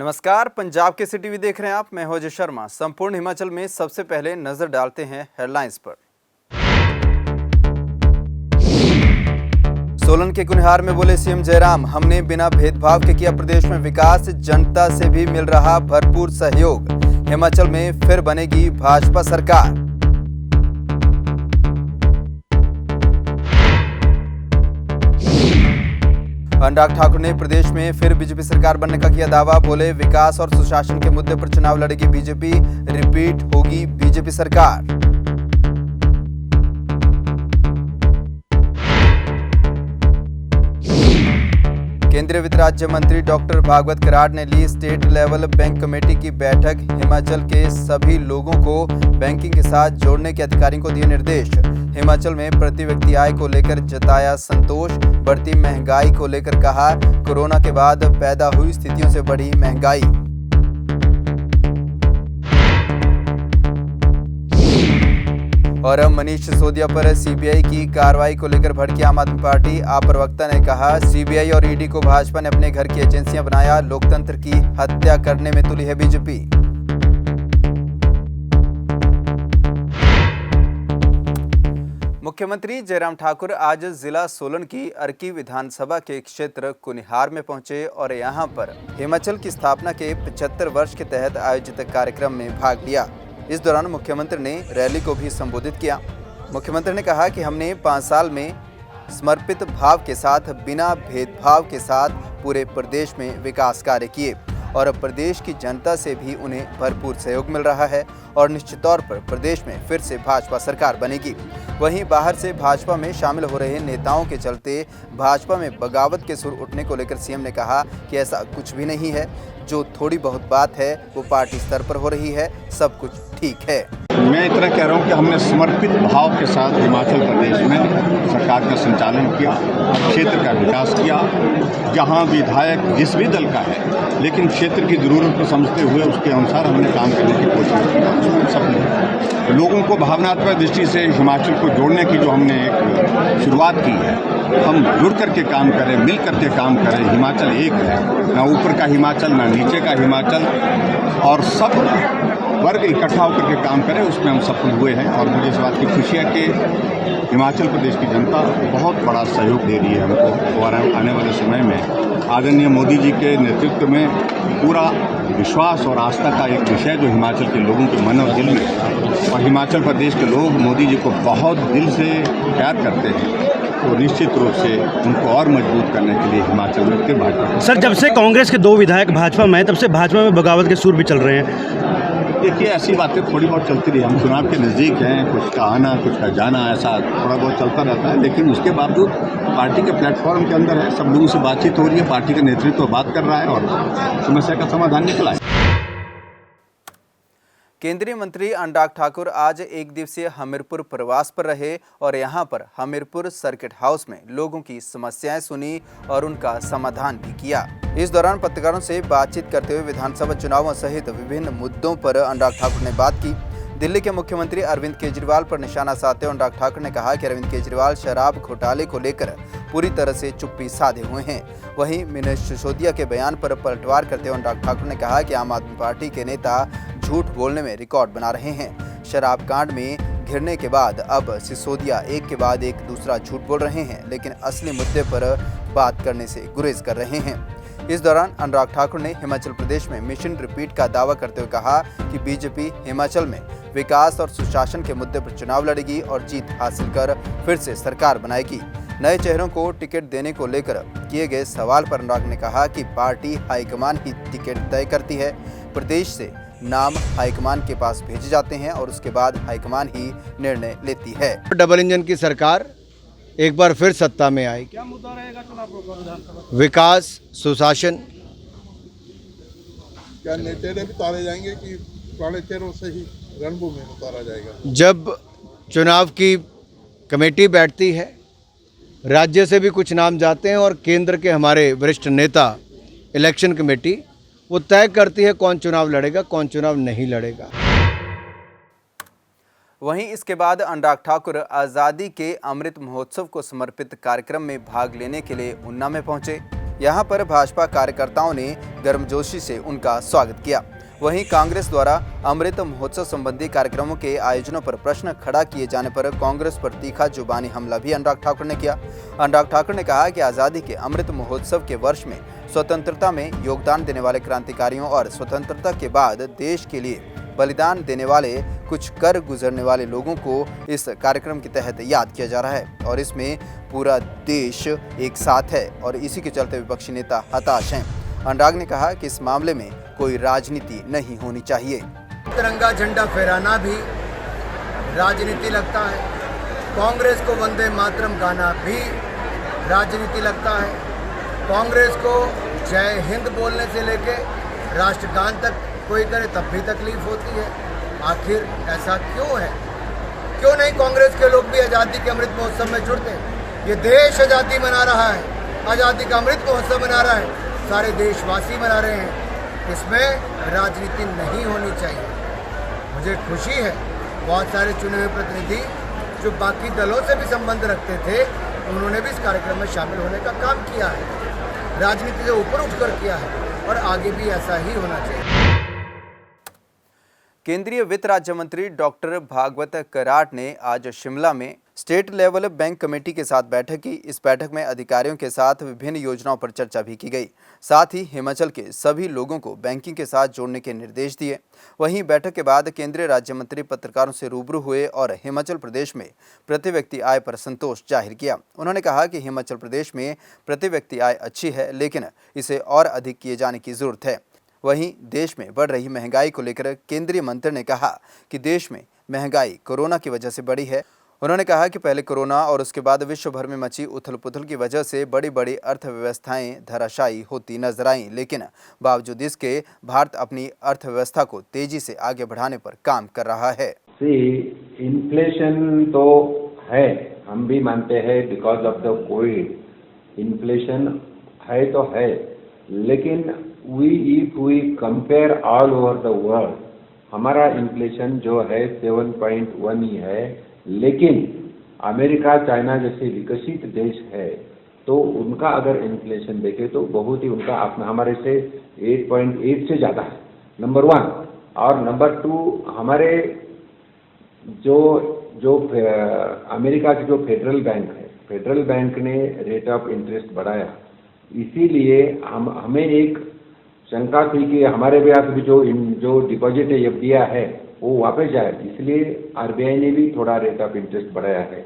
नमस्कार, पंजाब के टीवी देख रहे हैं आप। मैं हूं अजय शर्मा। संपूर्ण हिमाचल में सबसे पहले नजर डालते हैं हेडलाइंस पर। सोलन के कुनिहार में बोले सीएम जयराम, हमने बिना भेदभाव के किया प्रदेश में विकास, जनता से भी मिल रहा भरपूर सहयोग। हिमाचल में फिर बनेगी भाजपा सरकार। अनुराग ठाकुर ने प्रदेश में फिर बीजेपी सरकार बनने का किया दावा। बोले विकास और सुशासन के मुद्दे पर चुनाव लड़ेगी बीजेपी, रिपीट होगी बीजेपी सरकार। केंद्रीय वित्त राज्य मंत्री डॉक्टर भागवत कराड़ ने ली स्टेट लेवल बैंक कमेटी की बैठक। हिमाचल के सभी लोगों को बैंकिंग के साथ जोड़ने के अधिकारियों को दिए निर्देश। हिमाचल में प्रति व्यक्ति आय को लेकर जताया संतोष। बढ़ती महंगाई को लेकर कहा, कोरोना के बाद पैदा हुई स्थितियों से बढ़ी महंगाई। और अब मनीष सिसोदिया पर सीबीआई की कार्रवाई को लेकर भड़की आम आदमी पार्टी। आप प्रवक्ता ने कहा, सीबीआई और ईडी को भाजपा ने अपने घर की एजेंसियां बनाया। लोकतंत्र की हत्या करने में तुली है बीजेपी। मुख्यमंत्री जयराम ठाकुर आज जिला सोलन की अर्की विधानसभा के क्षेत्र कुनिहार में पहुंचे और यहां पर हिमाचल की स्थापना के 75 वर्ष के तहत आयोजित कार्यक्रम में भाग लिया। इस दौरान मुख्यमंत्री ने रैली को भी संबोधित किया। मुख्यमंत्री ने कहा कि हमने 5 साल में समर्पित भाव के साथ, बिना भेदभाव के साथ पूरे प्रदेश में विकास कार्य किए और प्रदेश की जनता से भी उन्हें भरपूर सहयोग मिल रहा है और निश्चित तौर पर प्रदेश में फिर से भाजपा सरकार बनेगी। वहीं बाहर से भाजपा में शामिल हो रहे नेताओं के चलते भाजपा में बगावत के सुर उठने को लेकर सीएम ने कहा कि ऐसा कुछ भी नहीं है। जो थोड़ी बहुत बात है वो पार्टी स्तर पर हो रही है, सब कुछ ठीक है। मैं इतना कह रहा हूँ कि हमने समर्पित भाव के साथ हिमाचल प्रदेश में सरकार का संचालन किया, क्षेत्र का विकास किया। जहाँ विधायक जिस भी दल का है, लेकिन क्षेत्र की ज़रूरत को समझते हुए उसके अनुसार हमने काम करने की कोशिश की। सबने लोगों को भावनात्मक दृष्टि से हिमाचल को जोड़ने की जो हमने एक शुरुआत की है, हम जुड़ करके काम करें, मिल करके काम करें। हिमाचल एक है, ना ऊपर का हिमाचल ना नीचे का हिमाचल, और सब वर्ग इकट्ठा होकर के काम करें, उसमें हम सफल हुए हैं। और मुझे इस बात की खुशी है कि हिमाचल प्रदेश की जनता बहुत बड़ा सहयोग दे रही है हमको। और आने वाले समय में आदरणीय मोदी जी के नेतृत्व में पूरा विश्वास और आस्था का एक विषय जो हिमाचल के लोगों के मन और दिल में है, और हिमाचल प्रदेश के लोग मोदी जी को बहुत दिल से प्यार करते हैं, तो निश्चित रूप से उनको और मजबूत करने के लिए हिमाचल में फिर भाजपा। सर, जब से कांग्रेस के 2 विधायक भाजपा में, तब से भाजपा में बगावत के सुर भी चल रहे हैं। देखिए, ऐसी बातें थोड़ी बहुत चलती रही। हम चुनाव के नज़दीक हैं, कुछ का आना कुछ का जाना, ऐसा थोड़ा बहुत चलता रहता है। लेकिन उसके बावजूद पार्टी के प्लेटफॉर्म के अंदर है, सब लोगों से बातचीत हो रही है, पार्टी का नेतृत्व बात कर रहा है और समस्या का समाधान निकला है। केंद्रीय मंत्री अनुराग ठाकुर आज एक दिवसीय हमीरपुर प्रवास पर रहे और यहां पर हमीरपुर सर्किट हाउस में लोगों की समस्याएं सुनी और उनका समाधान भी किया। इस दौरान पत्रकारों से बातचीत करते हुए विधानसभा चुनावों सहित विभिन्न मुद्दों पर अनुराग ठाकुर ने बात की। दिल्ली के मुख्यमंत्री अरविंद केजरीवाल पर निशाना साधते हुए अनुराग ठाकुर ने कहा कि अरविंद केजरीवाल शराब घोटाले को लेकर पूरी तरह से चुप्पी साधे हुए हैं। वहीं मनीष सिसोदिया के बयान पर पलटवार करते हुए अनुराग ठाकुर ने कहा कि आम आदमी पार्टी के नेता झूठ बोलने में रिकॉर्ड बना रहे हैं। शराब कांड में घिरने के बाद अब सिसोदिया एक के बाद एक दूसरा झूठ बोल रहे हैं, लेकिन असली मुद्दे पर बात करने से गुरेज कर रहे हैं। इस दौरान अनुराग ठाकुर ने हिमाचल प्रदेश में मिशन रिपीट का दावा करते हुए कहा कि बीजेपी हिमाचल में विकास और सुशासन के मुद्दे पर चुनाव लड़ेगी और जीत हासिल कर फिर से सरकार बनाएगी। नए चेहरों को टिकट देने को लेकर किए गए सवाल पर अनुराग ने कहा कि पार्टी हाईकमान ही टिकट तय करती है। प्रदेश से नाम हाईकमान के पास भेजे जाते हैं और उसके बाद हाईकमान ही निर्णय लेती है। डबल इंजन की सरकार एक बार फिर सत्ता में आएगी। क्या मुद्दा रहेगा चुनाव विधानसभा? विकास, सुशासन। क्या नए चेहरे भी उतारे जाएंगे कि पुराने चेहरों से ही रणभूमि में उतारा जाएगा? जब चुनाव की कमेटी बैठती है, राज्य से भी कुछ नाम जाते हैं और केंद्र के हमारे वरिष्ठ नेता इलेक्शन कमेटी वो तय करती है कौन चुनाव लड़ेगा, कौन चुनाव नहीं लड़ेगा। वहीं इसके बाद अनुराग ठाकुर आज़ादी के अमृत महोत्सव को समर्पित कार्यक्रम में भाग लेने के लिए ऊना में पहुंचे। यहाँ पर भाजपा कार्यकर्ताओं ने गर्मजोशी से उनका स्वागत किया। वहीं कांग्रेस द्वारा अमृत महोत्सव संबंधी कार्यक्रमों के आयोजनों पर प्रश्न खड़ा किए जाने पर कांग्रेस पर तीखा जुबानी हमला भी अनुराग ठाकुर ने किया। अनुराग ठाकुर ने कहा कि आज़ादी के अमृत महोत्सव के वर्ष में स्वतंत्रता में योगदान देने वाले क्रांतिकारियों और स्वतंत्रता के बाद देश के लिए बलिदान देने वाले कुछ कर गुजरने वाले लोगों को इस कार्यक्रम के तहत याद किया जा रहा है और इसमें पूरा देश एक साथ है और इसी के चलते विपक्षी नेता हताश हैं। अनुराग ने कहा कि इस मामले में कोई राजनीति नहीं होनी चाहिए। तिरंगा झंडा फहराना भी राजनीति लगता है, कांग्रेस को वंदे मातरम गाना भी राजनीति लगता है, कांग्रेस को जय हिंद बोलने से लेके राष्ट्रगान तक कोई करे तब भी तकलीफ होती है। आखिर ऐसा क्यों है? क्यों नहीं कांग्रेस के लोग भी आज़ादी के अमृत महोत्सव में जुड़ते हैं? ये देश आज़ादी मना रहा है, आज़ादी का अमृत महोत्सव मना रहा है, सारे देशवासी मना रहे हैं। इसमें राजनीति नहीं होनी चाहिए। मुझे खुशी है बहुत सारे चुने हुए प्रतिनिधि जो बाकी दलों से भी संबंध रखते थे, उन्होंने भी इस कार्यक्रम में शामिल होने का काम किया है, राजनीति से ऊपर उठकर किया है और आगे भी ऐसा ही होना चाहिए। केंद्रीय वित्त राज्य मंत्री डॉक्टर भागवत कराट ने आज शिमला में स्टेट लेवल बैंक कमेटी के साथ बैठक की। इस बैठक में अधिकारियों के साथ विभिन्न योजनाओं पर चर्चा भी की गई। साथ ही हिमाचल के सभी लोगों को बैंकिंग के साथ जोड़ने के निर्देश दिए। वहीं बैठक के बाद केंद्रीय राज्य मंत्री पत्रकारों से रूबरू हुए और हिमाचल प्रदेश में प्रति व्यक्ति आय पर संतोष जाहिर किया। उन्होंने कहा कि हिमाचल प्रदेश में प्रति व्यक्ति आय अच्छी है, लेकिन इसे और अधिक किए जाने की जरूरत है। वहीं देश में बढ़ रही महंगाई को लेकर केंद्रीय मंत्री ने कहा कि देश में महंगाई कोरोना की वजह से बढ़ी है। उन्होंने कहा कि पहले कोरोना और उसके बाद विश्व भर में मची उथल पुथल की वजह से बड़ी बड़ी अर्थव्यवस्थाएं धराशायी होती नजर आईं, लेकिन बावजूद इसके भारत अपनी अर्थव्यवस्था को तेजी से आगे बढ़ाने पर काम कर रहा है। इन्फ्लेशन तो है, हम भी मानते हैं, because of the COVID inflation है तो है, लेकिन if we compare all over the world, हमारा इन्फ्लेशन जो है 7.1 ही है, लेकिन अमेरिका, चाइना जैसे विकसित देश है तो उनका अगर इन्फ्लेशन देखें तो बहुत ही उनका अपना हमारे से 8.8 से ज़्यादा है, नंबर 1। और नंबर 2, हमारे जो अमेरिका की जो फेडरल बैंक है, फेडरल बैंक ने रेट ऑफ इंटरेस्ट बढ़ाया, इसीलिए हमें एक शंका थी कि हमारे ब्याज भी जो डिपॉजिट है, एफडीआई है, वो वापस जाए, इसलिए आरबीआई ने भी थोड़ा रेट ऑफ इंटरेस्ट बढ़ाया है।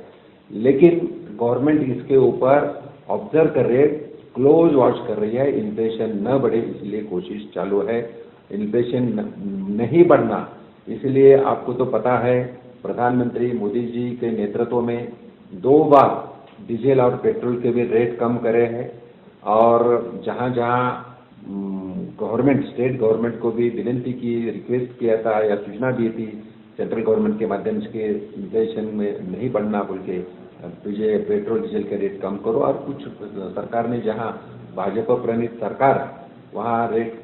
लेकिन गवर्नमेंट इसके ऊपर ऑब्जर्व कर रही है, क्लोज वॉच कर रही है, इन्फ्लेशन न बढ़े इसलिए कोशिश चालू है। इन्फ्लेशन नहीं बढ़ना, इसलिए आपको तो पता है प्रधानमंत्री मोदी जी के नेतृत्व में 2 बार डीजल और पेट्रोल के भी रेट कम करे हैं और जहाँ जहाँ गवर्नमेंट, स्टेट गवर्नमेंट को भी विनती की, रिक्वेस्ट किया था या सूचना दी थी सेंट्रल गवर्नमेंट के माध्यम से इन्फ्लेशन में नहीं बढ़ना बोल के पेट्रोल डीजल के रेट कम करो। और कुछ सरकार ने जहाँ भाजपा प्रणीत सरकार वहाँ रेट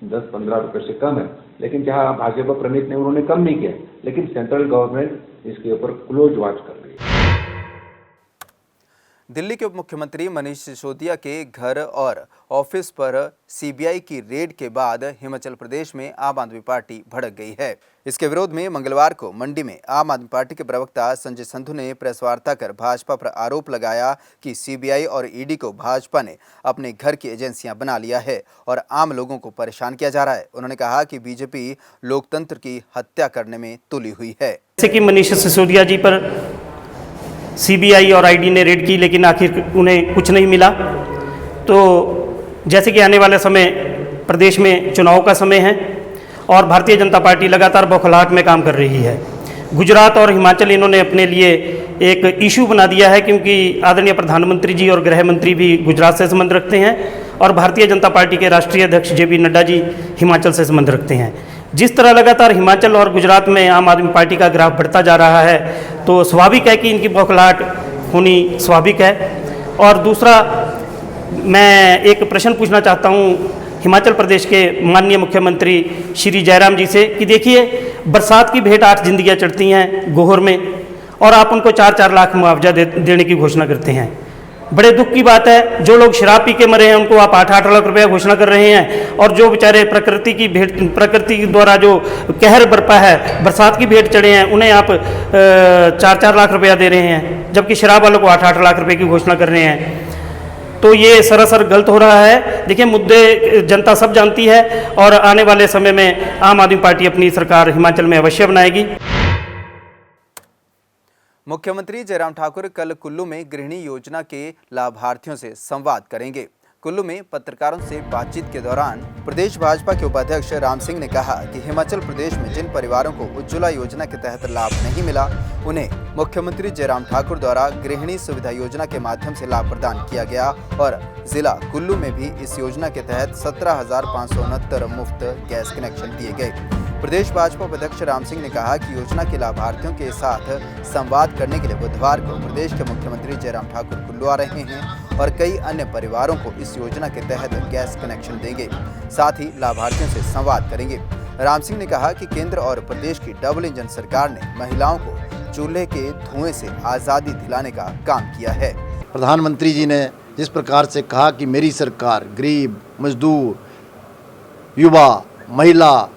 10-15 रुपये से कम है, लेकिन जहाँ भाजपा प्रणीत ने उन्होंने कम नहीं किया, लेकिन सेंट्रल गवर्नमेंट इसके ऊपर क्लोज वॉच कर रही है। दिल्ली के उप मुख्यमंत्री मनीष सिसोदिया के घर और ऑफिस पर सीबीआई की रेड के बाद हिमाचल प्रदेश में आम आदमी पार्टी भड़क गई है। इसके विरोध में मंगलवार को मंडी में आम आदमी पार्टी के प्रवक्ता संजय संधू ने प्रेस वार्ता कर भाजपा पर आरोप लगाया कि सीबीआई और ईडी को भाजपा ने अपने घर की एजेंसियां बना लिया है और आम लोगों को परेशान किया जा रहा है। उन्होंने कहा कि बीजेपी लोकतंत्र की हत्या करने में तुली हुई है। जैसे कि मनीष सिसोदिया जी पर सीबीआई और आईडी ने रेड की, लेकिन आखिर उन्हें कुछ नहीं मिला। तो जैसे कि आने वाले समय प्रदेश में चुनाव का समय है और भारतीय जनता पार्टी लगातार बौखलाहट में काम कर रही है। गुजरात और हिमाचल इन्होंने अपने लिए एक इशू बना दिया है, क्योंकि आदरणीय प्रधानमंत्री जी और गृह मंत्री भी गुजरात से संबंध रखते हैं और भारतीय जनता पार्टी के राष्ट्रीय अध्यक्ष जेपी नड्डा जी हिमाचल से संबंध रखते हैं। जिस तरह लगातार हिमाचल और गुजरात में आम आदमी पार्टी का ग्राफ बढ़ता जा रहा है, तो स्वाभाविक है कि इनकी बौखलाहट होनी स्वाभाविक है। और दूसरा, मैं एक प्रश्न पूछना चाहता हूँ हिमाचल प्रदेश के माननीय मुख्यमंत्री श्री जयराम जी से कि देखिए, बरसात की भेंट 8 जिंदगियाँ चढ़ती हैं गोहर में और आप उनको 4-4 लाख मुआवजा देने की घोषणा करते हैं। बड़े दुख की बात है, जो लोग शराब पी के मरे हैं उनको आप 8-8 लाख रुपया घोषणा कर रहे हैं, और जो बेचारे प्रकृति द्वारा जो कहर बरपा है, बरसात की भेंट चढ़े हैं, उन्हें आप 4-4 लाख रुपया दे रहे हैं, जबकि शराब वालों को 8-8 लाख रुपए की घोषणा कर रहे हैं। तो ये सरासर गलत हो रहा है। देखिए, मुद्दे जनता सब जानती है, और आने वाले समय में आम आदमी पार्टी अपनी सरकार हिमाचल में अवश्य बनाएगी। मुख्यमंत्री जयराम ठाकुर कल कुल्लू में गृहिणी योजना के लाभार्थियों से संवाद करेंगे। कुल्लू में पत्रकारों से बातचीत के दौरान प्रदेश भाजपा के उपाध्यक्ष राम सिंह ने कहा कि हिमाचल प्रदेश में जिन परिवारों को उज्ज्वला योजना के तहत लाभ नहीं मिला, उन्हें मुख्यमंत्री जयराम ठाकुर द्वारा गृहिणी सुविधा योजना के माध्यम से लाभ प्रदान किया गया, और जिला कुल्लू में भी इस योजना के तहत 17,569 मुफ्त गैस कनेक्शन दिए गए। प्रदेश भाजपा उपाध्यक्ष राम सिंह ने कहा कि योजना के लाभार्थियों के साथ संवाद करने के लिए बुधवार को प्रदेश के मुख्यमंत्री जयराम ठाकुर कुल्लू आ रहे हैं, और कई अन्य परिवारों को इस योजना के तहत गैस कनेक्शन देंगे, साथ ही लाभार्थियों से संवाद करेंगे। राम सिंह ने कहा कि केंद्र और प्रदेश की डबल इंजन सरकार ने महिलाओं को चूल्हे के धुएं से आज़ादी दिलाने का काम किया है। प्रधानमंत्री जी ने जिस प्रकार से कहा कि मेरी सरकार गरीब, मजदूर, युवा, महिला,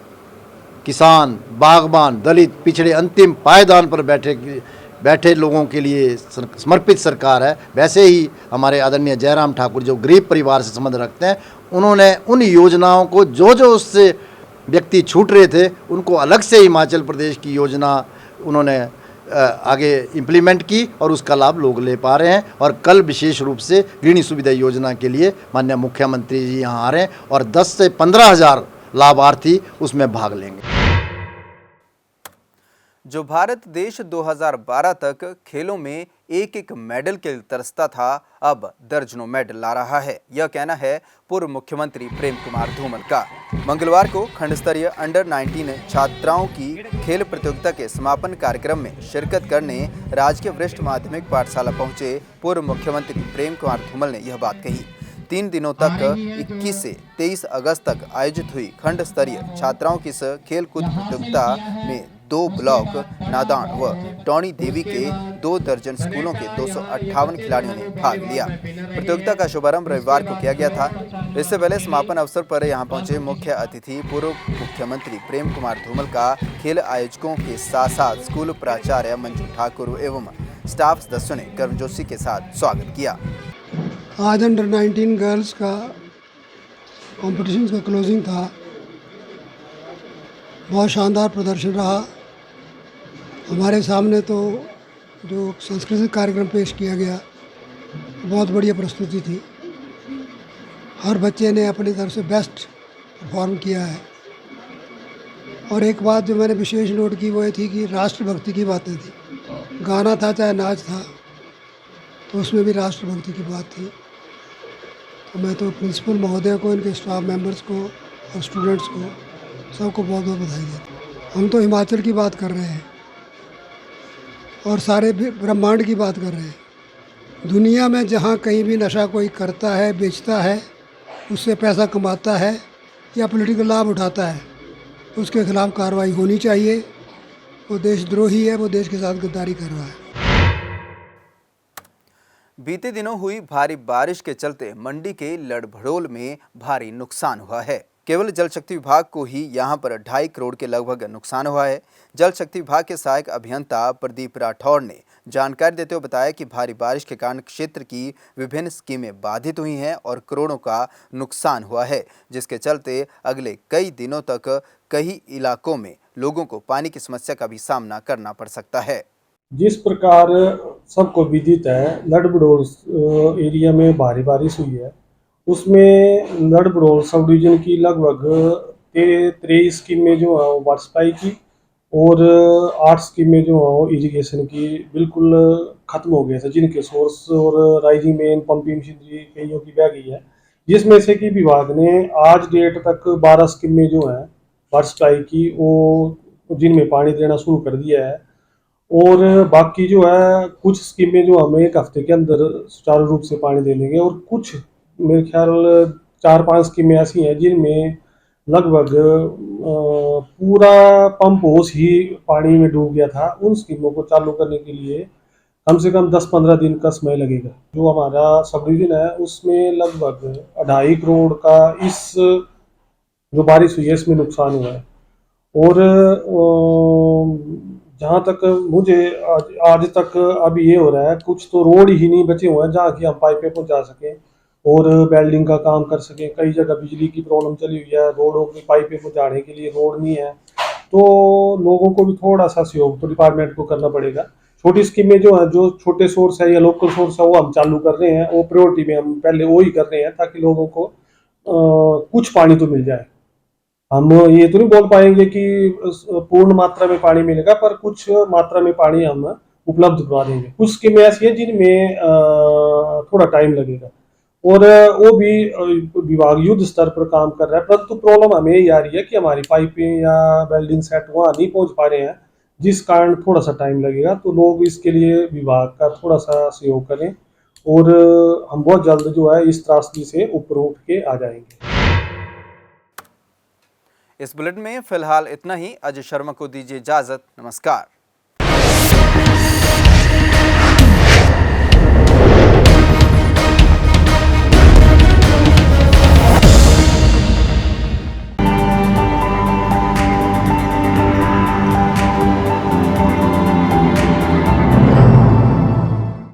किसान, बागबान, दलित, पिछड़े, अंतिम पायदान पर बैठे लोगों के लिए समर्पित सरकार है, वैसे ही हमारे आदरणीय जयराम ठाकुर जो गरीब परिवार से संबंध रखते हैं, उन्होंने उन योजनाओं को जो उससे व्यक्ति छूट रहे थे, उनको अलग से हिमाचल प्रदेश की योजना उन्होंने आगे इम्प्लीमेंट की, और उसका लाभ लोग ले पा रहे हैं। और कल विशेष रूप से गृहिणी सुविधा योजना के लिए माननीय मुख्यमंत्री जी यहाँ आ रहे हैं, और 10 से 15,000 लाभार्थी उसमें भाग लेंगे। जो भारत देश 2012 तक खेलों में एक मेडल के लिए तरसता था, अब दर्जनों मेडल ला रहा है। यह कहना है पूर्व मुख्यमंत्री प्रेम कुमार धूमल का। मंगलवार को खंड स्तरीय अंडर 19 छात्राओं की खेल प्रतियोगिता के समापन कार्यक्रम में शिरकत करने राजकीय वरिष्ठ माध्यमिक पाठशाला पहुंचे पूर्व मुख्यमंत्री प्रेम कुमार धूमल ने यह बात कही। 3 दिनों तक 21 से 23 अगस्त तक आयोजित हुई खंड स्तरीय छात्राओं की इस खेलकूद प्रतियोगिता में 2 ब्लॉक नादान व टौणी देवी के 2 दर्जन स्कूलों के 258 खिलाड़ियों ने भाग लिया। प्रतियोगिता का शुभारंभ रविवार को किया गया था। इससे पहले समापन अवसर पर यहां पहुंचे मुख्य अतिथि पूर्व मुख्यमंत्री प्रेम कुमार धूमल का खेल आयोजकों के साथ साथ स्कूल प्राचार्य मंजू ठाकुर एवं स्टाफ सदस्यों ने गर्मजोशी के साथ स्वागत किया। आज अंडर 19 गर्ल्स का कॉम्पिटिशन का क्लोजिंग था। बहुत शानदार प्रदर्शन रहा। हमारे सामने तो जो सांस्कृतिक कार्यक्रम पेश किया गया, बहुत बढ़िया प्रस्तुति थी। हर बच्चे ने अपनी तरफ से बेस्ट परफॉर्म किया है। और एक बात जो मैंने विशेष नोट की वो ये थी कि राष्ट्रभक्ति की बातें थी। गाना था चाहे नाच था, तो उसमें भी राष्ट्रभक्ति की बात थी। तो मैं तो प्रिंसिपल महोदय को, इनके स्टाफ मेंबर्स को और स्टूडेंट्स को सबको बहुत बहुत बधाई देता हूँ। हम तो हिमाचल की बात कर रहे हैं और सारे ब्रह्मांड की बात कर रहे हैं। दुनिया में जहाँ कहीं भी नशा कोई करता है, बेचता है, उससे पैसा कमाता है या पॉलिटिकल लाभ उठाता है, उसके खिलाफ कार्रवाई होनी चाहिए। वो देशद्रोही है, वो देश के साथ गद्दारी कर रहा है। बीते दिनों हुई भारी बारिश के चलते मंडी के लड़भड़ोल में भारी नुकसान हुआ है। केवल जल शक्ति विभाग को ही यहां पर 2.5 करोड़ के लगभग नुकसान हुआ है। जल शक्ति विभाग के सहायक अभियंता प्रदीप राठौर ने जानकारी देते हुए बताया कि भारी बारिश के कारण क्षेत्र की विभिन्न स्कीमें बाधित हुई हैं और करोड़ों का नुकसान हुआ है, जिसके चलते अगले कई दिनों तक कई इलाकों में लोगों को पानी की समस्या का भी सामना करना पड़ सकता है। जिस प्रकार सबको विदित है, लड़भड़ोल एरिया में भारी बारिश हुई है। उसमें लड़भड़ोल सब डिवीजन की लगभग 23 स्कीमें जो है वाटर सप्लाई की और 8 स्कीमें जो है इरिगेशन की बिल्कुल ख़त्म हो गए थे, जिनके सोर्स और राइजिंग मेन पंपिंग मशीनरी कईयों की बह गई है। जिसमें से कि विभाग ने आज डेट तक 12 स्कीमें जो हैं वाटर सप्लाई की, वो जिनमें पानी देना शुरू कर दिया है। और बाकी जो है कुछ स्कीमें जो हमें 1 हफ्ते के अंदर सुचारू रूप से पानी दे देंगे, और कुछ मेरे ख्याल 4-5 स्कीमें ऐसी हैं जिनमें लगभग पूरा पंप हाउस ही पानी में डूब गया था। उन स्कीमों को चालू करने के लिए कम से कम 10-15 दिन का समय लगेगा। जो हमारा सब डिवीज़न है उसमें लगभग 2.5 करोड़ का इस जो बारिश हुई है इसमें नुकसान हुआ है। और जहाँ तक मुझे आज तक अभी ये हो रहा है, कुछ तो रोड ही नहीं बचे हुए हैं जहाँ की हम पाइपें पहुँचा सकें और वेल्डिंग का काम कर सकें। कई जगह बिजली की प्रॉब्लम चली हुई है, रोडों की पाइपें पहुँचाने के लिए रोड नहीं है, तो लोगों को भी थोड़ा सा सहयोग तो डिपार्टमेंट को करना पड़ेगा। छोटी स्कीमें जो है, जो छोटे सोर्स है या लोकल सोर्स है, वो हम चालू कर रहे हैं, वो प्रायोरिटी में हम पहले वो ही कर रहे हैं ताकि लोगों को कुछ पानी तो मिल जाए। हम ये तो नहीं बोल पाएंगे कि पूर्ण मात्रा में पानी मिलेगा, पर कुछ मात्रा में पानी हम उपलब्ध करवा देंगे। कुछ स्कीमें ऐसी हैं जिनमें थोड़ा टाइम लगेगा और वो भी विभाग युद्ध स्तर पर काम कर रहा है, परंतु प्रॉब्लम हमें ये आ रही है कि हमारी पाइपें या वेल्डिंग सेट वहाँ नहीं पहुँच पा रहे हैं, जिस कारण थोड़ा सा टाइम लगेगा। तो लोग इसके लिए विभाग का थोड़ा सा सहयोग करें और हम बहुत जल्द जो है इस त्रासदी से ऊपर उठ के आ जाएंगे। इस बुलेटिन में फिलहाल इतना ही। अजय शर्मा को दीजिए इजाजत। नमस्कार।